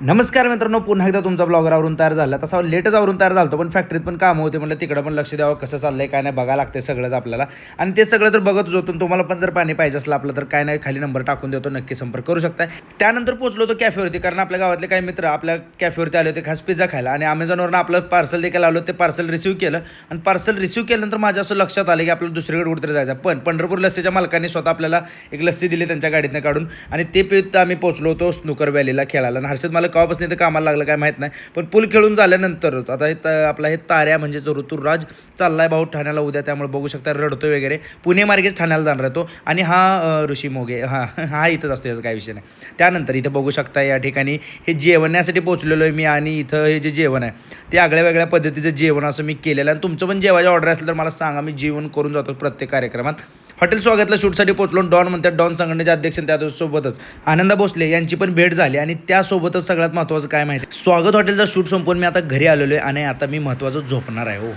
नमस्कार मित्रांनो, पुन्हा एकदा तुमचा ब्लॉगर आवरून तयार झाला. तसा लेटच आवरून तयार झालो, पण फॅक्टरीत पण कामं होते. म्हटलं तिकडं पण लक्ष द्यावं, कसं चाललंय काय नाही बघायला लागते सगळंच आपल्याला. आणि ते सगळं तर बघतच होतो. तुम्हाला पण जर पाणी पाहिजे असलं आपलं तर काय नाही, खाली नंबर टाकून देतो, नक्की संपर्क करू शकताय. त्यानंतर पोहोचलो होतो कॅफेवरती, कारण आपल्या गावातले काही मित्र आपल्या कॅफेवरती आले होते खास पिझ्झा खायला. आणि अमेझॉनवरून आपलं पार्सल देखील आलं, ते पार्सल रिसीव्ह केलं. आणि पार्सल रिसीव्ह केल्यानंतर माझ्या असं लक्षात आलं की आपल्याला दुसरीकडे कुठेतरी जायचं. पण पंढरपूर लस्सीच्या मालकांनी स्वतः आपल्याला एक लस्सी दिली त्यांच्या गाडीतनं काढून. आणि ते पित आम्ही पोहोचलो होतो स्नूकर व्हॅलीला खेळायला. आणि हर्षद मला केव्हापासून इथं कामाला लागलं काय माहीत नाही, पण पूल खेळून झाल्यानंतर आता हे आपला हे ताऱ्या म्हणजे जो ऋतुराज चाललाय भाऊ ठाण्याला उद्या, त्यामुळे बघू शकता रडतो वगैरे. पुणे मार्गेच ठाण्याला जाणार आहे तो. आणि हा ऋषी मोगे हा इथंच असतो, याचा काही विषय नाही. त्यानंतर इथं बघू शकता या ठिकाणी हे जेवण्यासाठी पोहोचलेलो आहे मी. आणि इथं हे जे जेवण आहे ते आगळ्या वेगळ्या पद्धतीचं जेवण असं मी केलेलं आहे. आणि तुमचं पण जेवायची ऑर्डर असेल तर मला सांगा, मी जेवण करून जातो प्रत्येक कार्यक्रमात. हॉटेल स्वागतला शूटसाठी पोहोचलो. डॉन म्हणतात, डॉन संघटनेचे अध्यक्ष त्यासोबतच आनंदा भोसले यांची पण भेट झाली. आणि त्यासोबतच सगळ्यात महत्त्वाचं काय माहिती, स्वागत हॉटेलचा शूट संपवून मी आता घरी आलेलो आहे. आणि आता मी महत्त्वाचं झोपणार आहे. हो.